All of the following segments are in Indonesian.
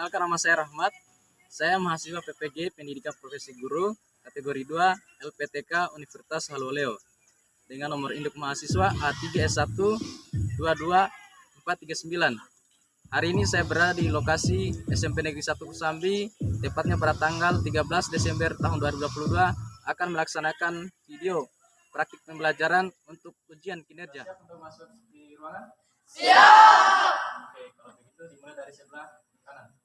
Perkenalkan, nama saya Rahmat. Saya mahasiswa PPG Pendidikan Profesi Guru kategori 2 LPTK Universitas Haloleo dengan nomor induk mahasiswa A3S1 22439. Hari ini saya berada di lokasi SMP Negeri 1 Kusambi, tepatnya pada tanggal 13 Desember tahun 2022 akan melaksanakan video praktik pembelajaran untuk ujian kinerja. Siap untuk masuk di ruangan? Siap! Oke, kalau begitu dimulai dari sebelah kanan.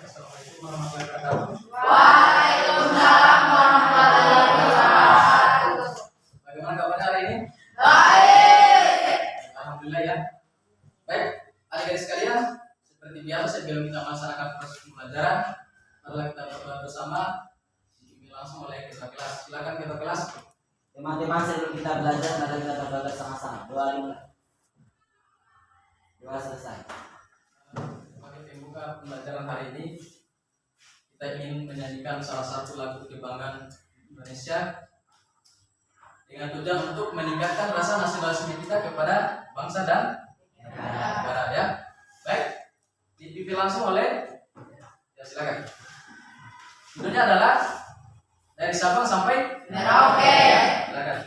Assalamualaikum warahmatullahi wabarakatuh. Waalaikumsalam warahmatullahi wabarakatuh. Bagaimana kabarnya hari ini? Baik. Alhamdulillah ya. Baik, adik-adik sekalian, seperti biasa sebelum kita melaksanakan proses pembelajaran, marilah kita berdoa bersama. Dipimpin langsung oleh ketua kelas. Silakan ketua kelas. Teman-teman, sebelum kita belajar, mari kita berdoa bersama-sama. Doa dimulai. Doa selesai. Sebagai pembuka pembelajaran hari ini, kita ingin menyanyikan salah satu lagu kebanggaan Indonesia dengan tujuan untuk meningkatkan rasa nasionalisme kita kepada bangsa dan negara ya. Baik, dipimpin langsung oleh ya, silakan. Judulnya adalah dari Sabang sampai Merauke. Silakan.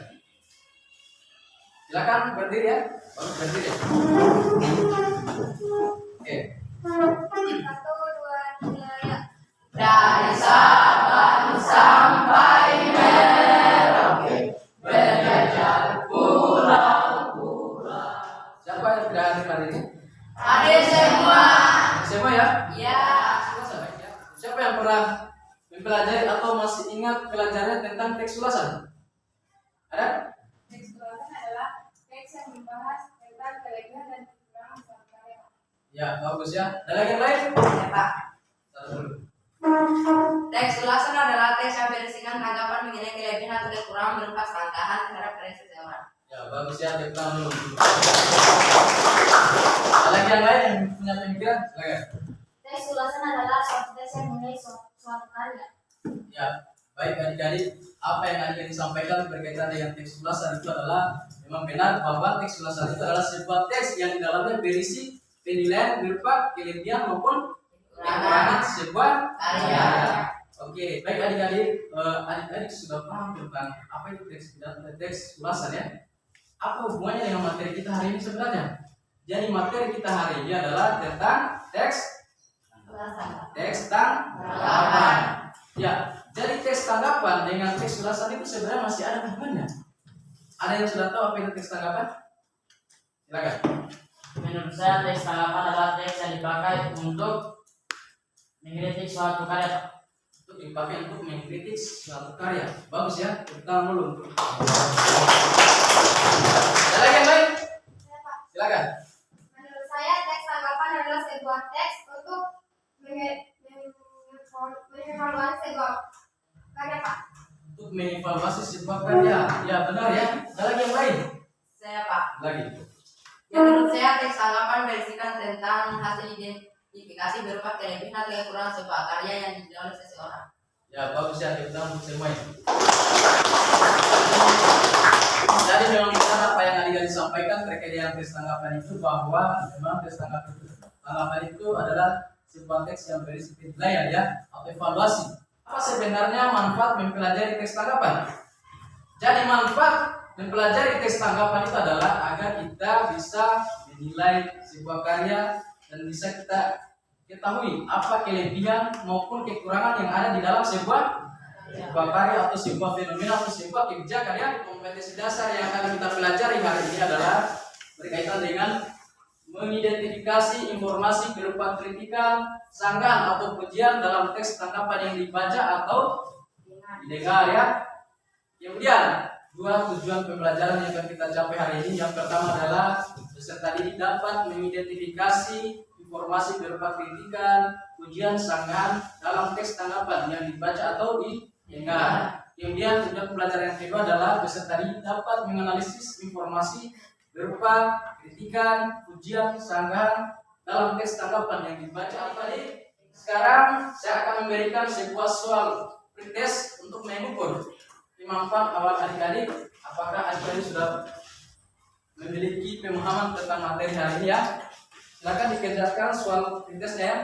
Silakan berdiri ya. Baru berdiri. Oke. 1, 2, 3, ya. Dari Sabang sampai Merauke, berjajar pulau-pulau. Siapa yang tidak hadir hari ini? Hadir semua. Semua ya? Ya. Siapa yang pernah mempelajari atau masih ingat pelajaran tentang teks ulasan? Ada? Teks ulasan adalah teks yang membahas tentang kelebihan dan kekurangan suatu karya. Ya, bagus ya. Ada lagi yang lain? Ya, Pak. Satu dulu. Teks ulasan adalah teks yang berisikan tanggapan mengenai kelebihan atau kekurangan berupa sanggahan terhadap karya seseorang. Ya, bagus ya. Tepuk tangan dulu. Ada lagi yang lain yang punya pemikiran? Silakan. Teks ulasan adalah suatu teks yang mengenai suatu karya. Ya, baik adik-adik. Apa yang adik sampaikan berkaitan dengan teks ulasan itu adalah memang benar bahwa teks ulasan itu adalah sebuah teks yang di dalamnya berisi penilaian berupa kelebihan maupun kekurangan sebuah karya. Oke, baik adik-adik, adik-adik sudah paham tentang apa itu teks ulasan ya? Apa hubungannya dengan materi kita hari ini sebenarnya? Jadi materi kita hari ini adalah tentang teks tanggapan. Ya, jadi teks tanggapan dengan teks ulasan itu sebenarnya masih ada hubungannya. Ada yang sudah tahu apa itu teks tanggapan? Silakan. Menurut saya, teks tanggapan adalah teks yang dipakai untuk mengkritik suatu karya, Pak. Untuk dipakai untuk mengkritik suatu karya. Bagus ya, kita dulu. Ada lagi yang lain? Silakan. Menurut saya, teks tanggapan adalah sebuah teks untuk mengevaluasi sebuah karya, Pak. Untuk mengevaluasi sebuah karya. Ya benar ya. Ada lagi yang lain? Saya, Pak. Lagi. Ya, menurut saya teks tanggapan berisikan tentang hasil identifikasi berupa kelebihan atau kekurangan sebuah karya yang dijual oleh seseorang. Ya bagus ya, kita untuk semua ini. Jadi memang benar apa yang adik-adik sampaikan terkait dengan teks tanggapan itu, bahwa memang teks tanggapan itu adalah sebuah teks yang berisi penilaian ya atau evaluasi. Apa sebenarnya manfaat mempelajari teks tanggapan? Jadi manfaat mempelajari teks tanggapan itu adalah agar kita bisa menilai sebuah karya dan bisa kita ketahui apa kelebihan maupun kekurangan yang ada di dalam sebuah karya atau sebuah fenomena atau sebuah kebijakan ya. Kompetensi dasar yang akan kita pelajari hari ini adalah berkaitan dengan mengidentifikasi informasi berupa kritikan, sanggahan atau pujian dalam teks tanggapan yang dibaca atau didengar ya. Kemudian dua tujuan pembelajaran yang akan kita capai hari ini. Yang pertama adalah peserta didik dapat mengidentifikasi informasi berupa kritikan, pujian, sanggahan dalam teks tanggapan yang dibaca atau didengar. Kemudian tujuan pembelajaran yang kedua adalah peserta didik dapat menganalisis informasi berupa kritikan, pujian, sanggahan dalam teks tanggapan yang dibaca atau Sekarang saya akan memberikan sebuah soal pretest untuk mengukur kemampuan awal adik-adik. Apakah adik-adik sudah memiliki pemahaman tentang materi hari ini ya? Silakan dikerjakan soal pretestnya ya.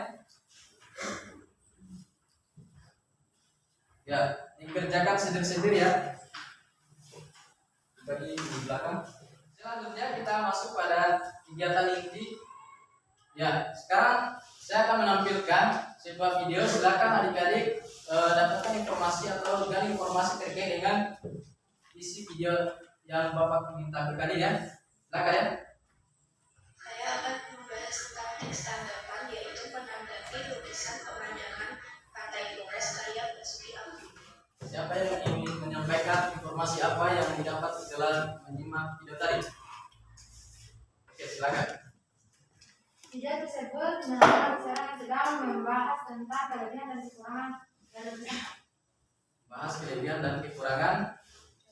Ya, dikerjakan sendiri-sendiri ya. Bagi di belakang. Selanjutnya kita masuk pada kegiatan inti. Ya, sekarang saya akan menampilkan sebuah video. Silakan adik-adik dapatkan informasi atau gali informasi terkait dengan isi video yang Bapak minta ke ya. Silakan ya. Saya akan membahas tentang teks tanggapan, yaitu menanggapi lukisan pemandangan Pantai Flores karya Basuki Abdul. Siapa yang ingin menyampaikan informasi apa yang didapat setelah menyimak video tadi? Oke, silakan. Video tersebut menampilkan secara yang sedang membahas tentang kelebihan dan kekurangan dari lukisan. Bahas kelebihan dan kekurangan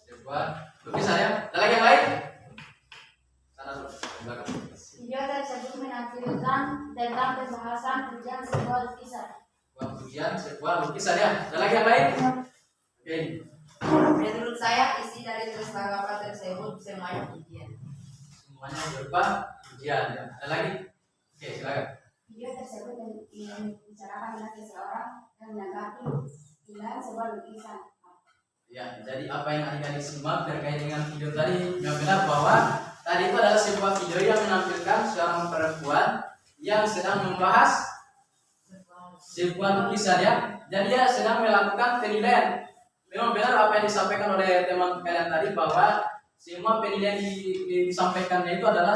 sebuah lukisan ya. Ada lagi yang lain? Sana dulu, di belakang. Video tersebut menampilkan tentang pembahasan ujian sebuah lukisan. Sebuah lukisan ya. Ada lagi yang lain? Oke. Menurut saya isi dari tulis tanggapan tersebut semuanya ujian. Semuanya berupa ujian ya. Ada lagi? Oke, silakan. Video tersebut membicarakan tentang seseorang yang menanggapi nilai sebuah lukisan. Ya, jadi apa yang adik-adik simak terkait dengan video tadi, yang benar bahwa tadi itu adalah sebuah video yang menampilkan seorang perempuan yang sedang membahas sebuah lukisan ya. Jadi dia sedang melakukan penilaian. Memang benar apa yang disampaikan oleh teman kalian tadi bahwa semua penilaian disampaikannya itu adalah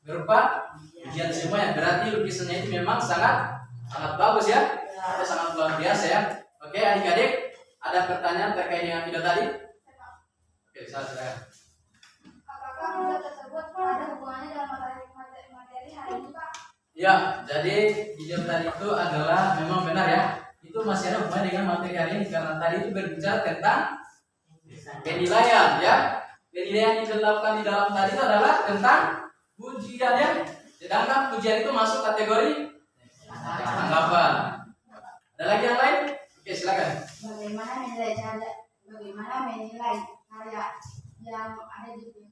berupa ujian semuanya. Berarti lukisannya itu memang sangat bagus ya, atau sangat luar biasa ya. Oke adik-adik, ada pertanyaan terkait dengan video tadi? Oke, silakan. Apakah video tersebut ada hubungannya dalam materi hari ini, Pak? Ya, jadi video tadi itu adalah memang benar ya. Itu masih ada hubungannya dengan materi hari ini karena tadi itu berbicara tentang penilaian ya. Penilaian yang dilakukan di dalam tadi itu adalah tentang ujian ya. Sedangkan ujian itu masuk kategori tanggapan. Ada lagi yang lain? Oke, silakan. Bagaimana menilai karya yang ada di video?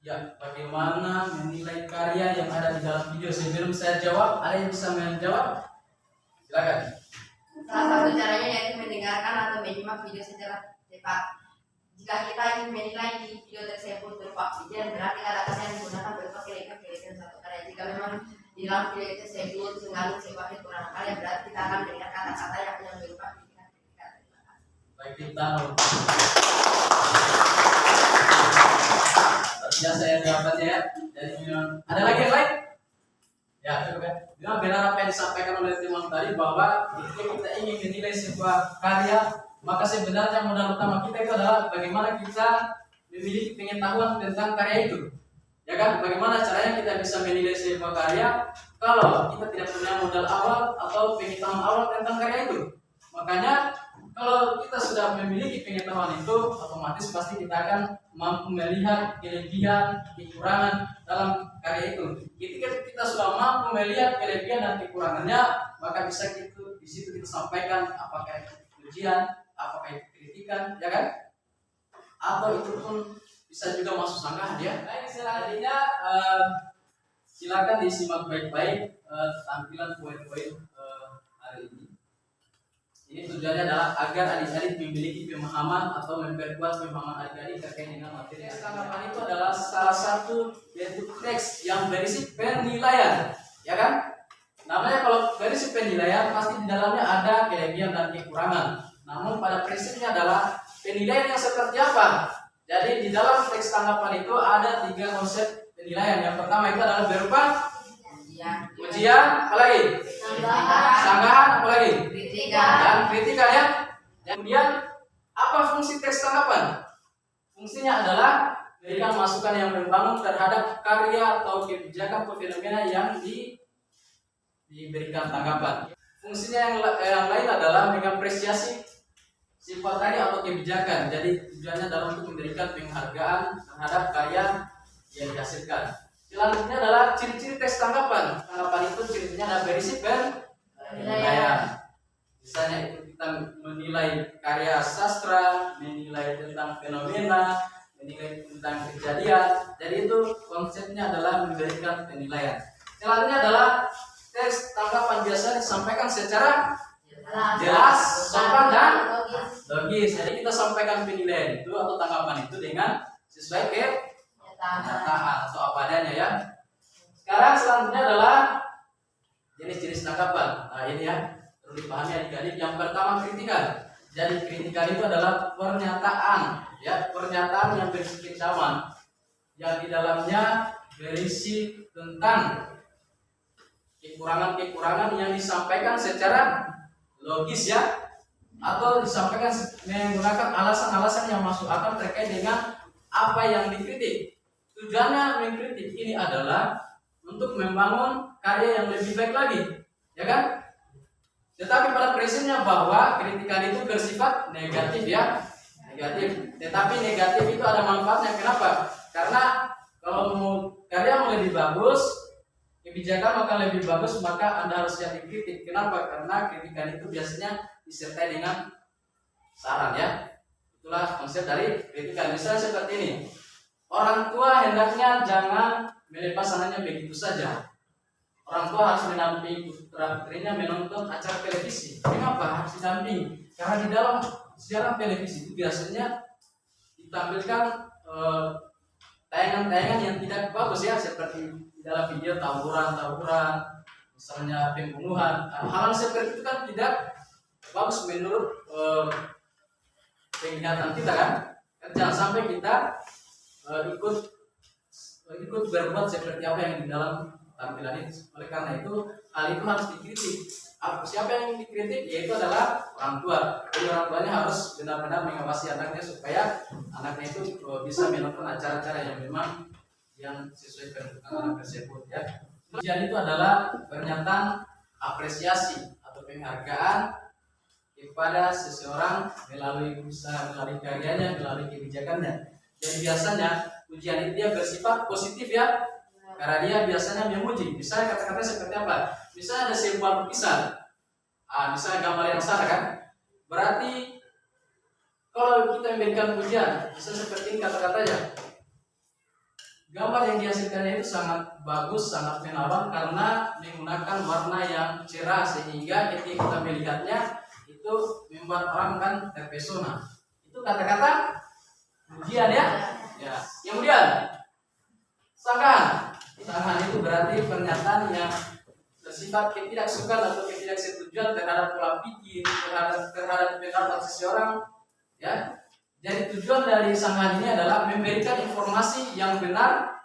Ya, bagaimana menilai karya yang ada di dalam video? Sebelum saya jawab, ada yang bisa menjawab? Silakan. Salah satu caranya yaitu mendengarkan atau menyimak video secara cepat. Jika kita ingin menilai di video tersebut berupa ujian, berarti kata-kata yang digunakan berupa kelebihan satu karya. Jika memang di dalam video tersebut mengandung sebuah kekurangan karya, berarti kita akan mendengar kata-kata yang berupa kritikan. Baik, kita biasa ya jawabannya ya. Jadi ada lagi yang lain? Ya, cukup ya. Memang benar apa yang disampaikan oleh teman tadi bahwa ketika kita ingin menilai sebuah karya, maka sebenarnya modal utama kita itu adalah bagaimana kita memiliki pengetahuan tentang karya itu. Ya kan? Bagaimana caranya kita bisa menilai sebuah karya kalau kita tidak punya modal awal atau pengetahuan awal tentang karya itu. Makanya kalau kita sudah memiliki pengetahuan itu, otomatis pasti kita akan mampu melihat kelebihan, kekurangan dalam karya itu. Ketika kita sudah mampu melihat kelebihan dan kekurangannya, maka bisa di situ kita sampaikan apakah itu ujian, apakah itu kritikan, ya kan? Atau itu pun bisa juga masuk sanggahan ya. Baik, selanjutnya silakan disimak baik-baik tampilan poin-poin hari ini. Ini tujuannya adalah agar adik-adik memiliki pemahaman atau memperkuat pemahaman adik-adik terkait dengan materi. Tanggapan itu adalah salah satu bentuk teks yang berisi penilaian, ya kan? Namanya kalau berisi penilaian pasti di dalamnya ada kelebihan dan kekurangan. Namun pada prinsipnya adalah penilaian yang seperti apa? Jadi di dalam teks tanggapan itu ada 3 konsep penilaian. Yang pertama itu adalah berupa ujian, apalagi? Sanggahan, apalagi? Dan kritikan ya. Kemudian apa fungsi teks tanggapan? Fungsinya adalah memberikan masukan yang membangun terhadap karya atau kebijakan atau fenomena yang diberikan tanggapan. Fungsinya yang lain adalah mengapresiasi sifat karya atau kebijakan. Jadi tujuannya adalah untuk memberikan penghargaan terhadap karya yang dihasilkan. Selanjutnya adalah ciri-ciri teks tanggapan. Tanggapan itu ciri-cirinya adalah berisi penilaian. Misalnya itu kita menilai karya sastra, menilai tentang fenomena, menilai tentang kejadian. Jadi itu konsepnya adalah memberikan penilaian. Selanjutnya adalah teks tanggapan biasa disampaikan secara jelas, sopan dan logis. Jadi kita sampaikan penilaian itu atau tanggapan itu dengan sesuai kenyataan atau apa adanya ya. Sekarang selanjutnya adalah jenis-jenis tanggapan. Nah ini ya, perlu dipahami adik-adik. Yang pertama kritikan. Jadi kritikan itu adalah pernyataan, ya pernyataan yang berisi kecaman, yang di dalamnya berisi tentang kekurangan-kekurangan yang disampaikan secara logis ya, atau disampaikan menggunakan alasan-alasan yang masuk akal terkait dengan apa yang dikritik. Tujuannya mengkritik ini adalah untuk membangun karya yang lebih baik lagi, ya kan? Tetapi pada prinsipnya bahwa kritikan itu bersifat negatif ya, negatif. Tetapi negatif itu ada manfaatnya. Kenapa? Karena kalau mau karya mau lebih bagus, kebijakan akan lebih bagus, maka Anda harus siap dikritik. Kenapa? Karena kritikan itu biasanya disertai dengan saran ya. Itulah konsep dari kritikan. Misalnya seperti ini. Orang tua hendaknya jangan melepas anaknya begitu saja. Orang tua harus mendampingi putra-putrinya menonton acara televisi. Kenapa harus didampingi? Karena di dalam siaran televisi itu biasanya ditampilkan tayangan-tayangan yang tidak bagus ya, seperti di dalam video tawuran, misalnya pembunuhan. Hal-hal seperti itu kan tidak bagus menurut penglihatan kita kan. Jangan sampai kita ikut berbuat seperti apa yang di dalam tampilan itu. Oleh karena itu hal itu harus dikritik. Siapa yang dikritik? Yaitu adalah orang tua. Jadi orang tuanya harus benar-benar mengawasi anaknya supaya anaknya itu bisa menonton acara-acara yang memang yang sesuai peruntukan anak tersebut ya. Ujian itu adalah pernyataan apresiasi atau penghargaan kepada seseorang melalui karyanya, melalui kebijakannya. Dan biasanya ujian itu dia bersifat positif ya, karena dia biasanya memuji. Misalnya kata-kata seperti apa? Misalnya ada sebuah lukisan, misalnya gambar yang salah kan, berarti kalau kita memberikan pujian, bisa seperti ini kata-katanya. Gambar yang dihasilkannya itu sangat bagus, sangat menawan karena menggunakan warna yang cerah sehingga ketika kita melihatnya itu membuat orang kan terpesona. Itu kata-kata pujian ya. Ya. Kemudian sanggahan itu berarti pernyataan yang bersifat ketidaksukaan atau ketidaksetujuan terhadap pola pikir, terhadap pendapat seseorang ya. Jadi tujuan dari sanggahan ini adalah memberikan informasi yang benar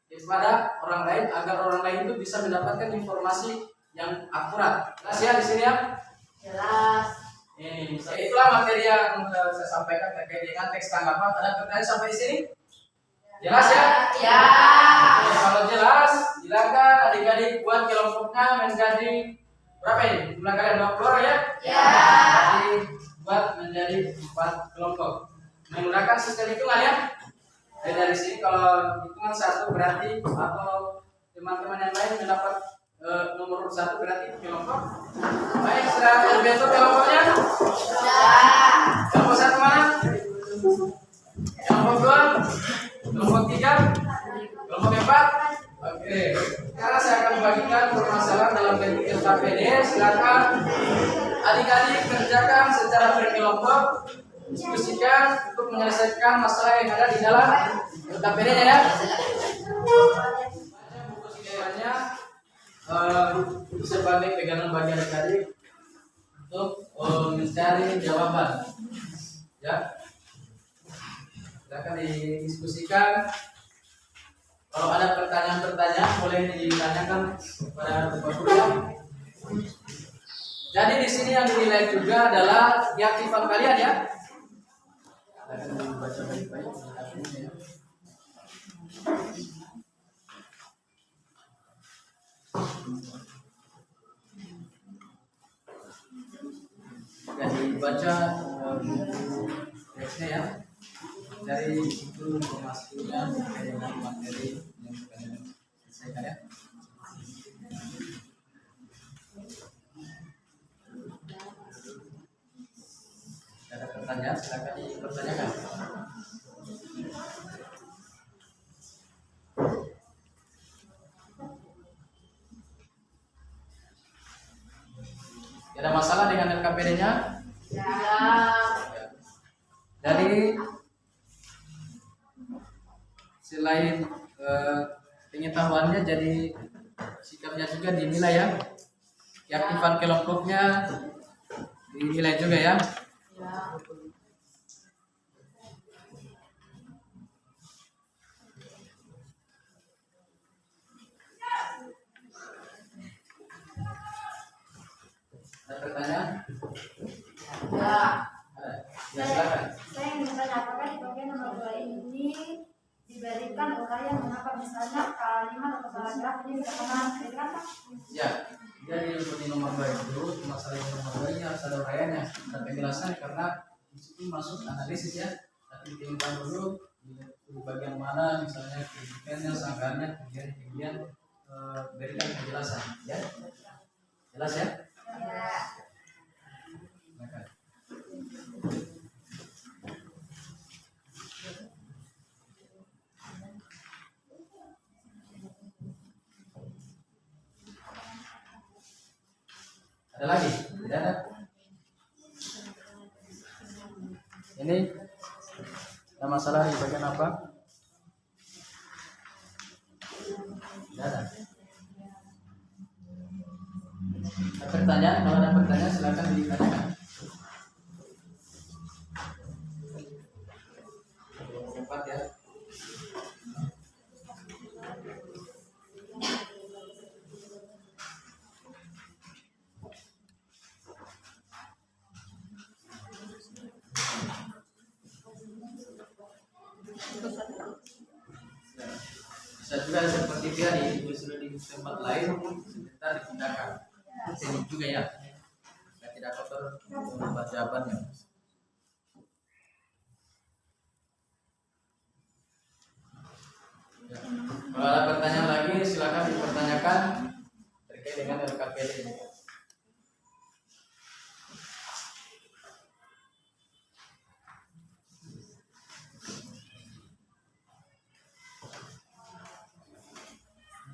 kepada orang lain agar orang lain itu bisa mendapatkan informasi yang akurat. Jelas ya di sini ya? Jelas. Ini itulah materi yang saya sampaikan terkait dengan teks tanggapan. Ada pertanyaan sampai di sini? Jelas ya? Ya. Oke, kalau jelas, silakan adik-adik buat kelompoknya menjadi berapa ini? Jumlah kalian 20 orang ya? Ya. Jadi buat menjadi 4 kelompok. Menggunakan sistem hitungan ya. Dan dari sini kalau hitungan 1 berarti atau teman-teman yang lain mendapat nomor 1 berarti kelompok. Baik, sudah terbentuk kelompoknya? Sudah. Kelompok 1 mana? Kelompok 2? Kelompok 3? Kelompok 4? Oke. Sekarang saya akan bagikan permasalahan dalam bentuk LKPD. Silakan adik-adik kerjakan secara berkelompok, diskusikan untuk menyelesaikan masalah yang ada di dalam LKPD-nya ya. Buku sidangnya sebagai pegangan bagi adik-adik untuk mencari jawaban ya. Silakan didiskusikan. Kalau ada pertanyaan-pertanyaan boleh ditanyakan kepada Bapak Guru. Jadi di sini yang dinilai juga adalah keaktifan kalian ya. Akan dibaca baik-baik ya. Dan dibaca teksnya ya. Dari itu informasi dan dengan materi yang kita selesaikan ya. pertanyaan, silakan dipertanyakan. Ada masalah dengan LKPD-nya? Ya. Dari selain pengetahuannya, jadi sikapnya juga dinilai ya. Keaktifan kelompoknya dinilai juga ya. Ya. Ada pertanyaan? Ya. Ada. Ya, silakan. Saya ingin bertanya, apakah di bagian nomor 2 ini diberikan uraian mengapa misalnya kalimat atau paragraf ini tidak pernah dikatakan? Ya, jadi untuk di nomor 2 itu, masalah yang nomor 2 ini harus ada uraiannya dan penjelasan, karena di situ masuk analisis ya. Tapi diingat dulu di bagian mana misalnya kritikannya, sanggahannya, kemudian berikan penjelasan ya. Jelas ya? Ya. Silakan. Ada lagi? Tidak ada? Ini ada masalah di bagian apa? Tidak ada. Ada pertanyaan? Kalau ada pertanyaan silakan ditanyakan. Cepat ya. Bisa juga seperti dia di tempat lain sebentar dipindahkan. Teknik juga ya. Saya tidak kotor tempat jawabannya. Ya. Kalau ada pertanyaan lagi silakan dipertanyakan terkait dengan LKPD ini.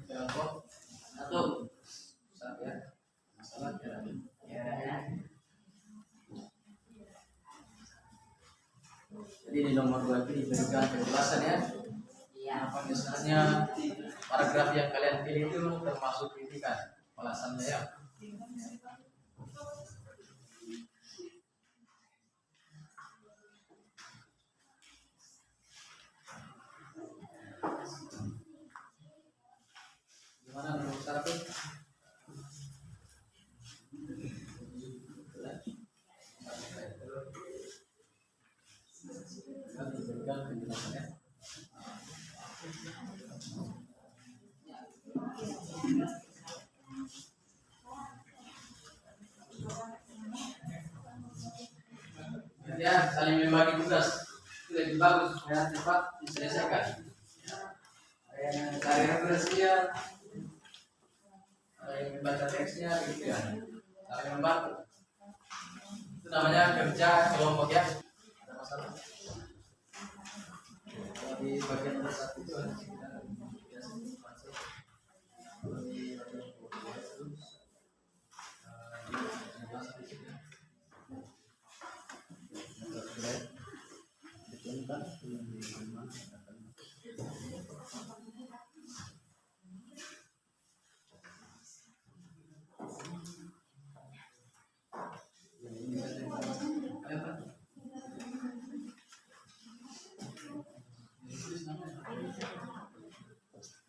Kelompok satu, Ustaz ya. Masalah ya. Jadi di nomor 2 itu diberikan penjelasan ya. Apa misalnya paragraf yang kalian pilih itu termasuk kritikan, alasannya ya. Gimana nomor 1? Diberikan penjelasannya. Ya, saling membagi tugas itu lebih bagus supaya cepat diselesaikan. Ada yang cari referensinya, ada yang membaca teksnya, gitu ya. Saling membantu. Itu namanya kerja kelompok ya. Ada masalah. Kalau di bagian nomor 1 itu ada sekitar biasa masuk. Kalau di bagian nomor 2 itu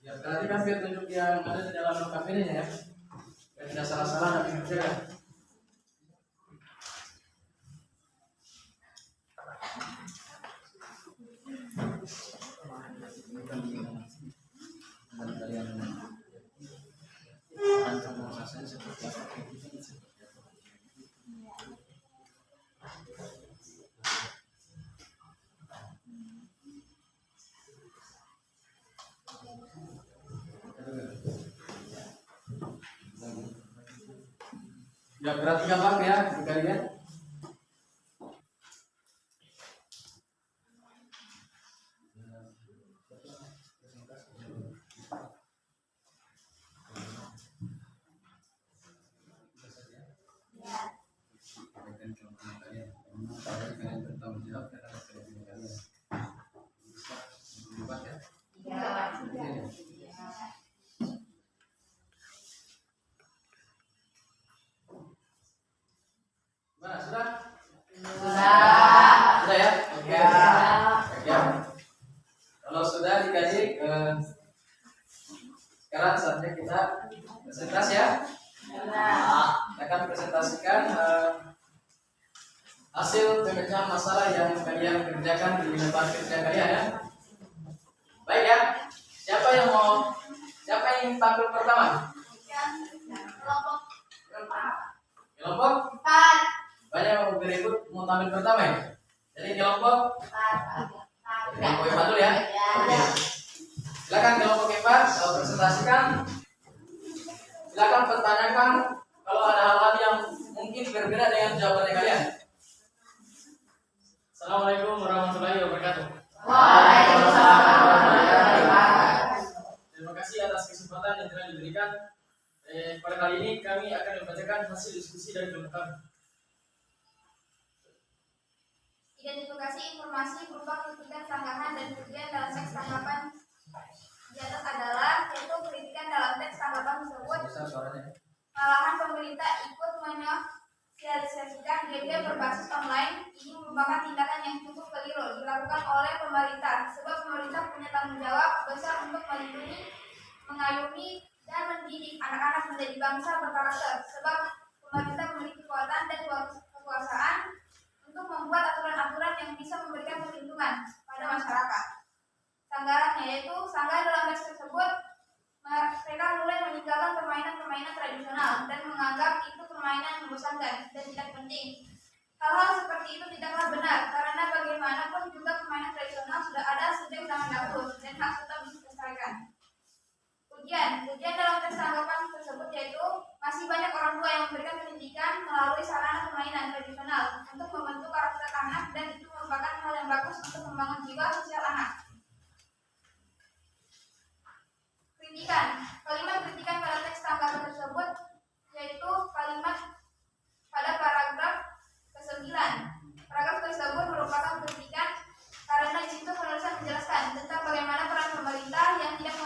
ya, berarti kan biar tunjuk yang ada di dalam LKPD-nya ya. Biar tidak salah-salah tapi kerjakan. Dan kalian rancang prosesnya seperti apa? Ya berarti gampang ya jika lihat. masalah yang kalian kerjakan di lembar kerja kalian ya. Baik ya. Siapa yang ingin tampil pertama? Kelompok Kelompok? 4. Banyak yang berikut mau tampil pertama ya. Jadi kelompok 4. kelompok 4 dulu ya. Oke. Silakan kelompok 4 kalau presentasikan. Silakan pertanyakan kalau ada hal-hal yang mungkin berbeda dengan jawabannya kalian. Assalamualaikum warahmatullahi wabarakatuh. Waalaikumsalam warahmatullahi wabarakatuh. Terima kasih atas kesempatan yang telah diberikan. Pada kali ini kami akan membacakan hasil diskusi dari kelompok kami. Identifikasi informasi berupa kritikan sanggahan dan pujian dalam teks tanggapan di atas adalah yaitu kritikan dalam teks tanggapan tersebut. Besar suaranya. Malahan pemerintah ikut menyosialisasikan game-game berbasis online. Ini merupakan tindakan yang cukup keliru dilakukan oleh pemerintah, sebab pemerintah punya tanggung jawab besar untuk melindungi, mengayomi, dan mendidik anak-anak menjadi bangsa berkarakter. Sebab pemerintah memiliki kekuatan dan kekuasaan untuk membuat aturan-aturan yang bisa memberikan perlindungan pada masyarakat. Sanggahannya yaitu sanggahan dalam teks tersebut mereka mulai meninggalkan permainan-permainan tradisional dan menganggap itu permainan membosankan dan tidak penting. Hal-hal seperti itu tidaklah benar karena bagaimanapun juga permainan tradisional sudah ada sejak zaman dahulu dan harus tetap dilestarikan. Ujian dalam teks tanggapan tersebut yaitu masih banyak orang tua yang memberikan pendidikan melalui sarana permainan tradisional untuk membentuk karakter anak dan itu merupakan hal yang bagus untuk membangun jiwa sosial anak. Kalimat kritikan pada teks tanggapan tersebut yaitu kalimat pada paragraf ke-9. Paragraf tersebut merupakan kritikan karena di situ penulisan menjelaskan tentang bagaimana peran pemerintah yang tidak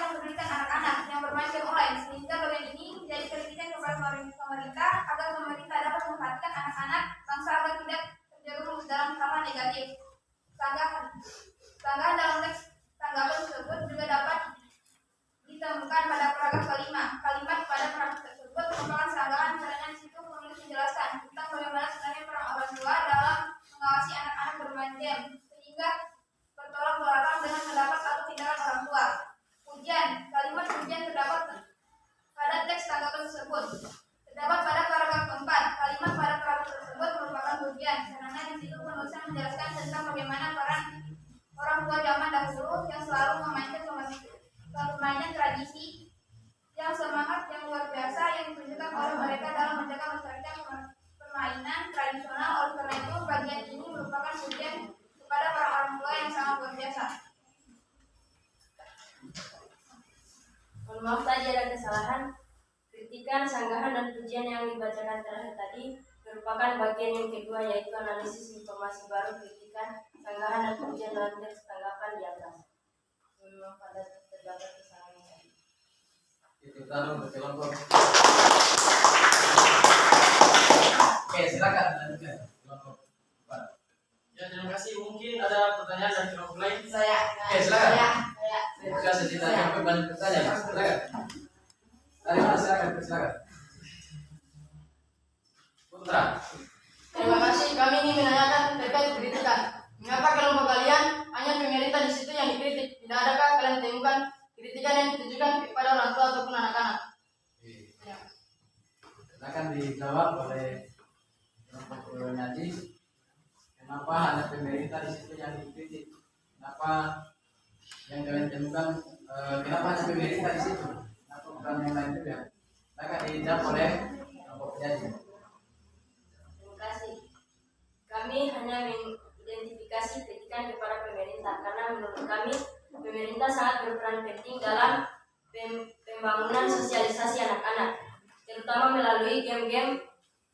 mempedulikan anak-anak yang bermain game online, sehingga bagian ini menjadi kritikan kepada pemerintah agar pemerintah dapat memperhatikan anak-anak bangsa agar tidak terjerumus dalam hal negatif. Sanggahan dalam teks tanggapan tersebut juga dapat ditemukan pada paragraf ke-5. Kalimat pada paragraf tersebut merupakan sanggahan karena di situ penulis menjelaskan tentang bagaimana sebenarnya peran orang tua dalam mengawasi anak-anak bermain game, sehingga bertolak belakang dengan pendapat atau tindakan orang tua. Kalimat pujian terdapat pada teks tanggapan tersebut. Terdapat pada paragraf ke-4. Kalimat pada paragraf tersebut merupakan pujian karena di situ penulisan menjelaskan tentang bagaimana peran orang tua zaman dahulu yang selalu memainkan permainan tradisi yang semangat yang luar biasa yang ditunjukkan oleh mereka dalam menjaga melestarikan permainan tradisional. Oleh karena itu, bagian ini merupakan pujian kepada para orang tua yang sangat luar biasa. Mohon maaf tadi ada kesalahan. Kritikan, sanggahan, dan pujian yang dibacakan terakhir tadi merupakan bagian yang kedua yaitu analisis informasi baru, kritikan, sanggahan, dan pujian dalam teks tanggapan di atas. Mohon maaf ada terdapat kesalahan tadi. Itu taruh kelompok. Oke, silakan lanjutkan kelompok 4. Ya, terima kasih. Mungkin ada pertanyaan dari kelompok lain. Oke, silakan. Saya secerita sampai banyak pertanyaan. Silakan. Dari mana silakan. Putra. Terima kasih. Kami ingin menanyakan terkait kritikan. Mengapa kelompok kalian hanya pemerintah di situ yang dikritik? Tidak adakah kalian temukan kritikan yang ditujukan kepada orang tua ataupun anak-anak? Ya. Silakan dijawab oleh kelompok Naji. Kenapa hanya pemerintah di situ yang dikritik? Kenapa yang kalian temukan? Kenapa hanya pemerintah di situ? Kenapa bukan yang lain juga? Silakan dijawab oleh kelompok Naji. Terima kasih. Kami hanya mengidentifikasi kritikan kepada pemerintah karena menurut kami pemerintah sangat berperan penting dalam pembangunan sosialisasi anak-anak, terutama melalui game-game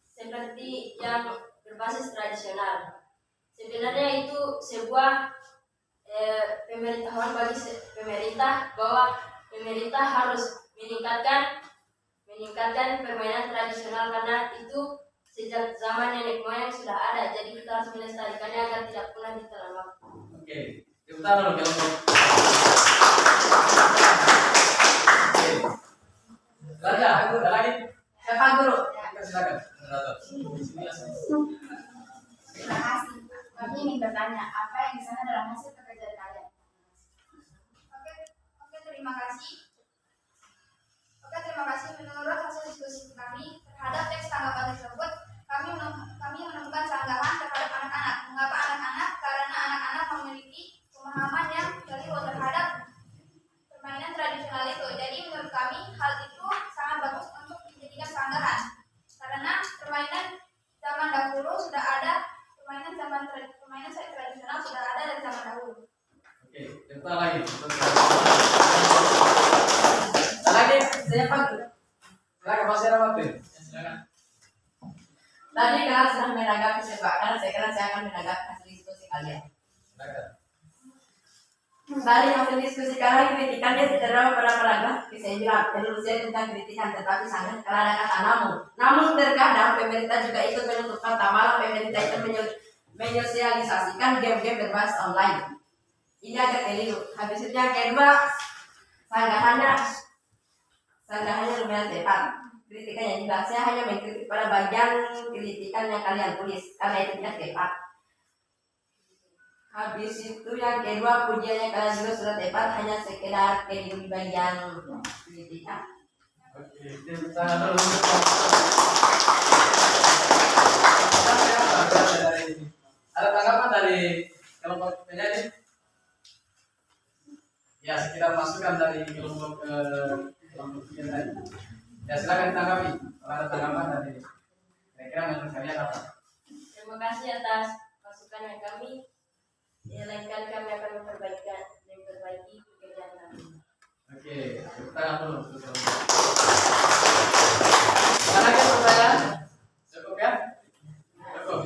seperti yang berbasis tradisional. Sebenarnya itu sebuah pemberitahuan bagi pemerintah bahwa pemerintah harus meningkatkan permainan tradisional karena itu sejak zaman nenek moyang sudah ada, jadi kita harus melestarikannya agar tidak punah di telan waktu. Oke, kita dulu kelompok. Raja, ada lagi? Silakan dulu. Silakan. Terima kasih. Kami ingin bertanya, apa yang di sana dalam hasil pekerjaan kalian? Oke, terima kasih. Menurut hasil diskusi kami terhadap teks tanggapan tersebut, kami menemukan sanggahan terhadap anak-anak. Mengapa anak-anak? Karena anak-anak memiliki pemahaman yang keliru terhadap permainan tradisional itu. Jadi menurut kami hal itu sangat bagus untuk dijadikan sanggahan. Karena permainan zaman dahulu sudah ada, permainan tradisional sudah ada dari zaman dahulu. Oke, kita lagi. Lagi, siapa? Silakan masih ada waktu. Silakan. Tadi kalian sudah menanggapi karena sekarang saya akan menanggapi hasil diskusi kalian. Silakan. Dari hasil diskusi kalian, kritikannya terdapat pada paragraf saya bilang penulisnya tentang kritikan, tetapi sangat karena ada kata namun. Namun terkadang pemerintah juga ikut menutup kata, malah pemerintah itu menyosialisasikan game-game berbasis online. Ini agak keliru. Habis itu yang kedua, sanggahannya lumayan tepat. Kritikannya juga, saya hanya mengkritik pada bagian kritikan yang kalian tulis karena itu tidak tepat. Habis itu yang kedua, pujiannya kalian juga sudah tepat, hanya sekedar keliru di bagian kritikan. Oke, kita dulu. Ada tanggapan dari kelompok penyanyi? Ya, sekedar masukan dari kelompok yang tadi. Ya, silakan tanggapi. Kalau ada tanggapan dari kira-kira menurut kalian apa? Terima kasih atas masukan yang kami. Lain kali kami akan memperbaiki pekerjaan kami. Oke, tepuk tangan dulu. Ada lagi pertanyaan? Cukup ya? Cukup.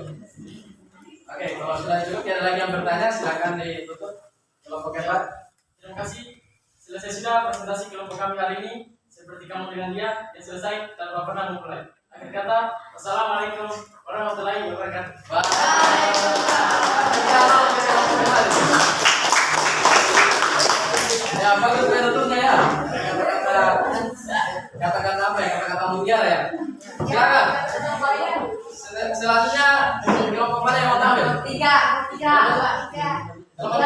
Oke, kalau sudah cukup, ada lagi yang bertanya, silakan ditutup. Kelompok hebat. Terima kasih. Selesai sudah presentasi kelompok kami hari ini. Seperti kamu dengan dia, yang selesai tanpa pernah memulai. Akhir kata, wassalamualaikum warahmatullahi wabarakatuh. Ya, bagus penutupnya ya. Kata-kata apa ya? Kata-kata mutiara ya. Silakan. Selanjutnya kelompok mana yang mau tampil? Tiga. Kelompok tiga. Kelompok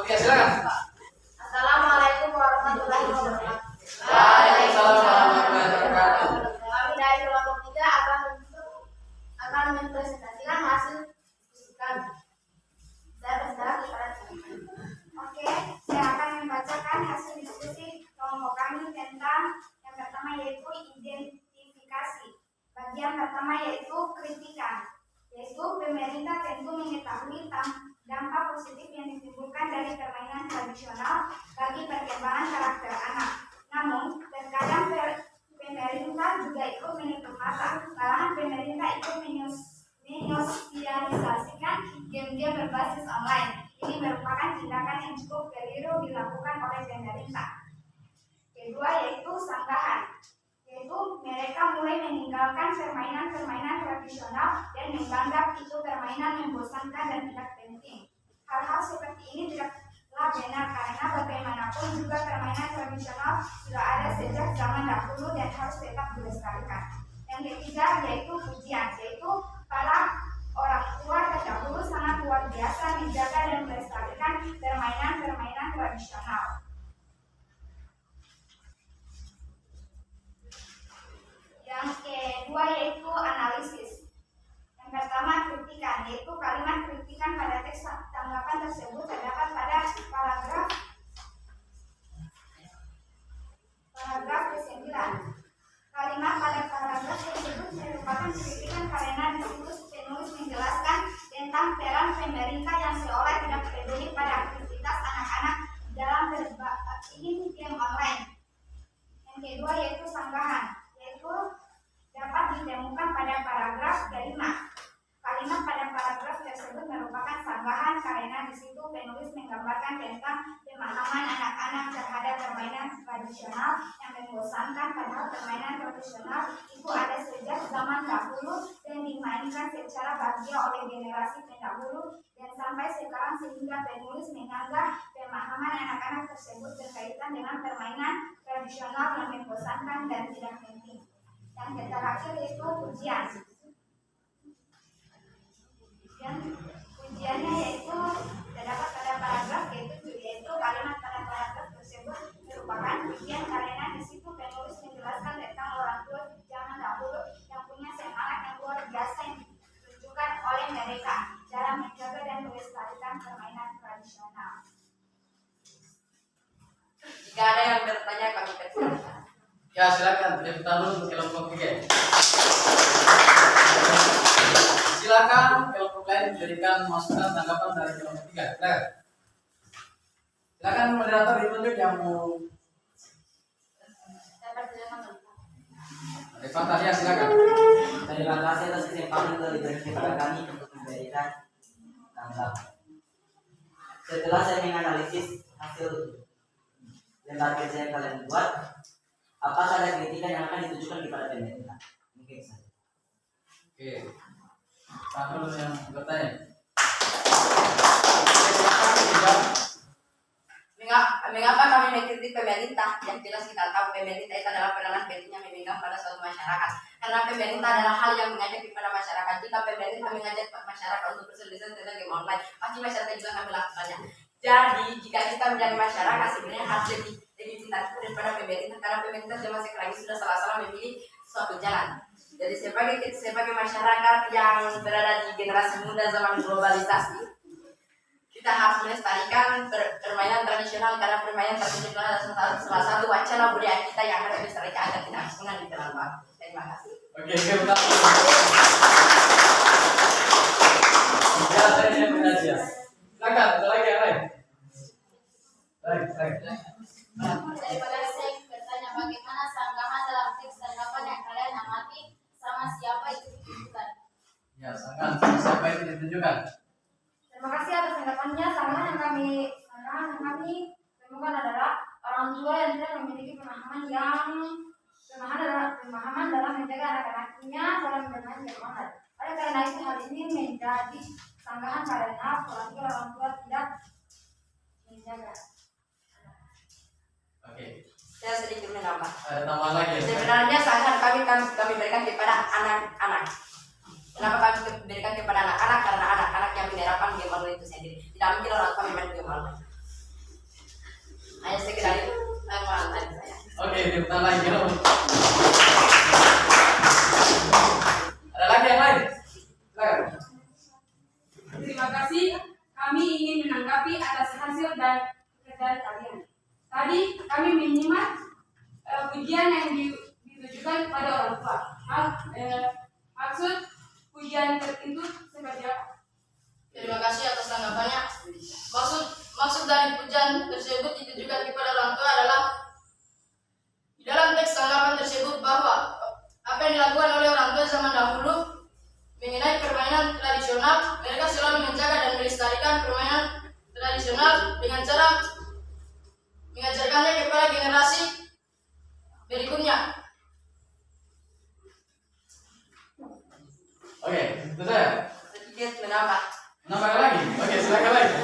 tiga, silakan. Assalamualaikum warahmatullahi wabarakatuh. Waalaikumsalam warahmatullahi wabarakatuh. Kami dari kelompok 3 akan mempresentasikan hasil diskusi kami. Saya bersalah kepada teman-teman. Oke, saya akan membacakan hasil diskusi kelompok kami tentang yang pertama yaitu identifikasi. Bagian pertama yaitu kritikan, yaitu pemerintah tentu mengetahui dampak positif yang ditimbulkan dari permainan tradisional bagi perkembangan karakter anak. Namun, terkadang pemerintah juga ikut menutup mata. Malahan pemerintah ikut menyosialisasikan game-game berbasis online. Ini merupakan tindakan yang cukup keliru dilakukan oleh pemerintah. Kedua yaitu sanggahan, yaitu mereka mulai meninggalkan permainan tradisional dan menganggap itu permainan membosankan dan tidak penting. Hal-hal seperti ini tidaklah benar karena bagaimanapun juga permainan tradisional sudah ada sejak zaman dahulu dan harus tetap dilestarikan. Yang ketiga yaitu pujian, yaitu para orang tua terdahulu sangat luar biasa menjaga dan melestarikan permainan tradisional. Yang kedua yaitu analisis. Yang pertama kritikan, yaitu kalimat kritikan pada teks tanggapan tersebut terdapat pada paragraf ke-9. Kalimat pada paragraf tersebut merupakan kritikan karena di situ penulis menjelaskan tentang peran pemerintah yang seolah tidak peduli pada aktivitas anak-anak dalam ini game online. Yang kedua yaitu sanggahan, yaitu dapat ditemukan pada paragraf ke-5. Kalimat pada paragraf tersebut merupakan sanggahan karena di situ penulis menggambarkan tentang pemahaman anak-anak terhadap permainan tradisional yang membosankan, padahal permainan tradisional itu ada sejak zaman dahulu dan dimainkan secara bahagia oleh generasi pendahulu dan sampai sekarang sehingga penulis menganggap pemahaman anak-anak tersebut berkaitan dengan permainan tradisional yang membosankan dan tidak penting. Yang terakhir yaitu pujian. melestarikan permainan tradisional. Jika ada yang bertanya kami persilakan. Ya silakan kita dulu untuk kelompok 3. Silakan kelompok lain memberikan masukan tanggapan dari kelompok 3. Silakan moderator ditunjuk yang mau. Rifat ya silakan. Terima kasih atas kesempatan yang diberikan kepada kami untuk memberikan tanggapan. Setelah saya menganalisis hasil lembar kerja yang kalian buat, apakah ada kritikan yang akan ditujukan kepada pemerintah? Mungkin saja. Oke. Pak dulu yang bertanya. Mengapa kami mengkritik pemerintah? Yang jelas kita tahu pemerintah itu adalah peranan pentingnya memegang pada suatu masyarakat. Karena pemerintah adalah hal yang mengajak kepada masyarakat. Jika pemerintah mengajak masyarakat untuk bersosialisasi tentang game online, pasti masyarakat juga akan melakukannya. Jadi jika kita menjadi masyarakat sebenarnya harus lebih pintar daripada pemerintah, karena pemerintah zaman sekarang ini sudah salah-salah memilih suatu jalan. Jadi sebagai masyarakat yang berada di generasi muda zaman globalisasi, kita harus melestarikan permainan tradisional, karena permainan tradisional adalah salah satu wacana budaya kita yang harus dilestarikan agar tidak punah di dalam waktu. Terima kasih. Oke, kita. Ya, saya yang belajar. Silakan, ada lagi yang lain. Baik. Daripada saya bertanya bagaimana sanggahan dalam teks tanggapan yang kalian amati sama siapa itu ditujukan. Ya, silakan. Siapa itu ditunjukkan? Terima kasih atas tanggapannya. Sanggahan yang kami temukan adalah orang tua yang tidak memiliki pemahaman dalam menjaga anak-anaknya dalam bermain game online. Oleh karena itu hal ini menjadi sanggahan karena orang tua tidak menjaga. Oke. Saya sedikit menambah. Ada tambahan lagi. Sebenarnya sanggahan kami berikan kepada anak-anak. Kenapa kami berikan kepada anak-anak? Karena anak-anak yang menerapkan game online itu sendiri. Tidak mungkin orang tua main game online. Hanya sekedar itu tambahan tadi saya. Oke, kita lagi dulu. Ada lagi yang lain? Silakan. Terima kasih. Kami ingin menanggapi atas hasil dan pekerjaan kalian. Tadi kami menyimak pujian yang ditujukan kepada orang tua. Maksud pujian itu seperti apa? Terima kasih atas tanggapannya. Maksud dari pujian tersebut ditujukan kepada orang tua adalah di dalam teks tanggapan tersebut bahwa apa yang dilakukan oleh orang tua zaman dahulu mengenai permainan tradisional, mereka selalu menjaga dan melestarikan permainan tradisional dengan cara mengajarkannya kepada generasi berikutnya. Oke, itu saya. Sedikit menambah. Nambah lagi? Oke, silakan lagi.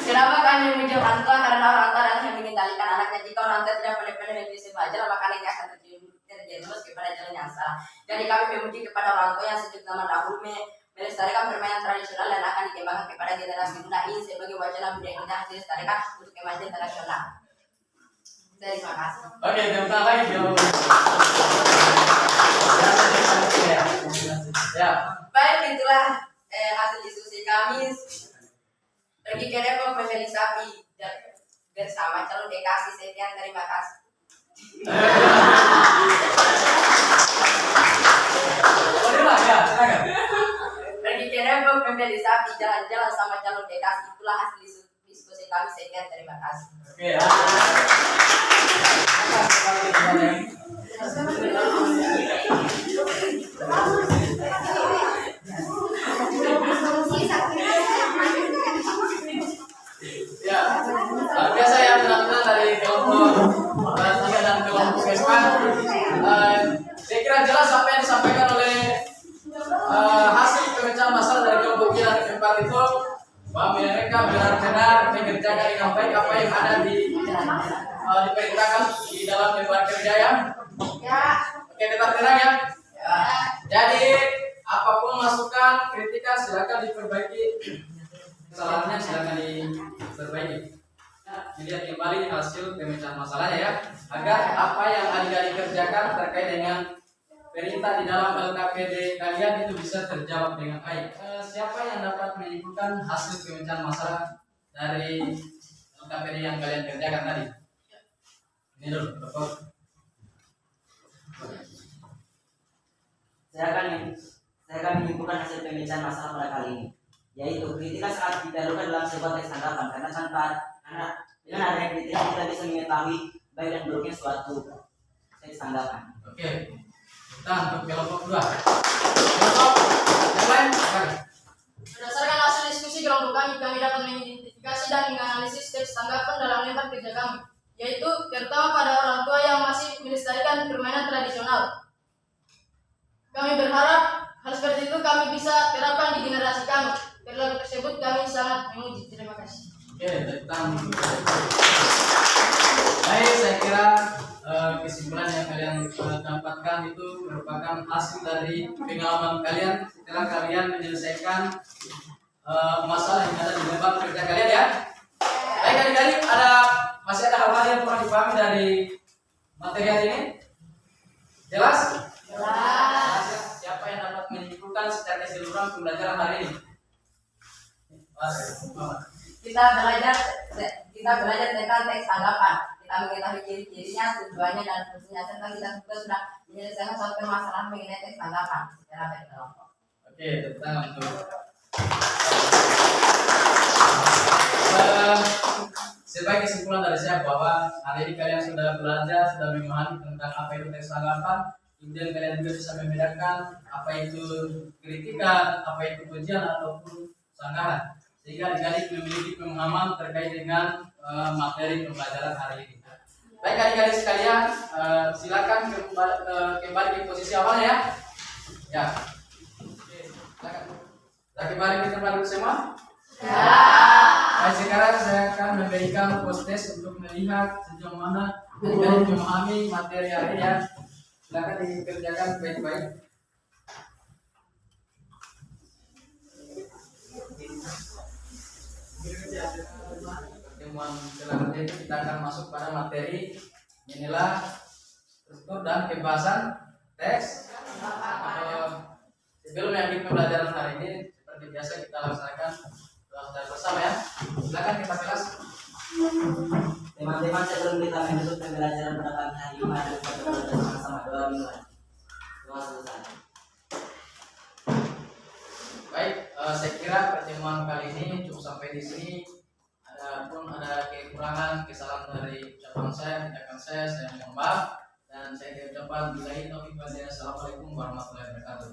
Kenapa kami memuji orang tua? Karena orang tua adalah yang mengendalikan anaknya. Jika orang tua tidak pandai-pandai bisa belajar, maka anaknya akan terjerumus kepada jalan yang salah. Jadi kami memuji kepada orang tua yang sejak zaman dahulu melestarikan permainan tradisional dan akan dikembangkan kepada generasi muda ini sebagai wacana budaya kita harus dilestarikan untuk kemajuan internasional. Terima kasih. Oke, kita lagi dulu. Ya. Baik, itulah hasil diskusi kami. Pergi ke Depok membeli sapi bersama calon DKC. Sekian, terima kasih. Boleh ya, silakan. Pergi ke Depok membeli sapi, jalan-jalan sama calon DKC. Itulah hasil diskusi kami. Sekian, terima kasih. Oke, ya. Ya, biasa ya teman-teman dari kelompok 3 dan kelompok SPA. Saya kira jelas apa yang disampaikan oleh hasil pemecahan masalah dari kelompok 3 dan kelompok 4 itu, bahwa mereka benar-benar mengerjakan dengan baik apa yang ada diperintahkan di dalam lembar kerja ya. Oke, tetap tenang ya. Jadi apapun masukan, kritikan silakan diperbaiki. Kesalahannya silakan diperbaiki. Dilihat kembali hasil pemecahan masalahnya ya, agar apa yang adik-adik kerjakan terkait dengan perintah di dalam LKPD kalian itu bisa terjawab dengan baik. siapa yang dapat menyimpulkan hasil pemecahan masalah dari LKPD yang kalian kerjakan tadi? Ini dulu, Bapak. Saya akan menyimpulkan hasil pemecahan masalah pada kali ini, yaitu kritikan sangat diperlukan dalam sebuah teks tanggapan karena dengan adanya kritik kita bisa mengetahui baik dan buruknya suatu teks tanggapan. Oke, kita untuk kelompok 2. Kelompok yang lain, silakan. Berdasarkan hasil diskusi kelompok kami dapat mengidentifikasi dan menganalisis teks tanggapan dalam lembar kerja kami, yaitu terutama pada orang tua yang masih melestarikan permainan tradisional. Kami berharap hal seperti itu kami bisa terapkan di generasi kami. Perilaku tersebut kami sangat memuji. Terima kasih. Oke, tentang baik, saya kira kesimpulan yang kalian dapatkan itu merupakan hasil dari pengalaman kalian setelah kalian menyelesaikan masalah yang ada di lembar kerja kalian ya. Baik adik-adik, masih ada hal-hal yang kurang dipahami dari materi hari ini? Jelas? Jelas. Siapa yang dapat menyimpulkan secara keseluruhan pembelajaran hari ini? Kita belajar tentang teks tanggapan. Kita mengetahui ciri-cirinya, tujuannya dan fungsinya, serta kita juga sudah menyelesaikan suatu permasalahan mengenai teks tanggapan secara berkelompok. Oke, tentang untuk sebagai kesimpulan dari saya bahwa hari ini kalian sudah belajar, sudah memahami tentang apa itu teks tanggapan. Kemudian kalian juga bisa membedakan apa itu kritikan, apa itu pujian ataupun sanggahan, sehingga adik-adik memiliki pemahaman terkait dengan materi pembelajaran hari ini. Baik adik-adik sekalian, silakan kembali ke posisi awal ya. Ya. Oke, silakan. Kita kembali ke tempat duduk semua. Ya. Baik, sekarang saya akan memberikan post test untuk melihat sejauh mana adik-adik memahami materi hari ini ya. Silakan dikerjakan baik-baik. Pertemuan selanjutnya itu kita akan masuk pada materi inilah struktur dan pembahasan teks. Sebelum yang pembelajaran hari ini seperti biasa kita laksanakan secara bersama ya. Silakan kita kelas. Teman-teman, sebelum kita menutup pembelajaran pada pagi hari ini, mari kita belajar sama-sama doa dimulai. Doa selesai. Baik, saya kira pertemuan kali ini cukup sampai di sini. Adapun ada kekurangan, kesalahan dari ucapan saya, tindakan saya mohon maaf. Dan saya ucapkan billahi taufiq wal hidayah. Assalamualaikum warahmatullahi wabarakatuh.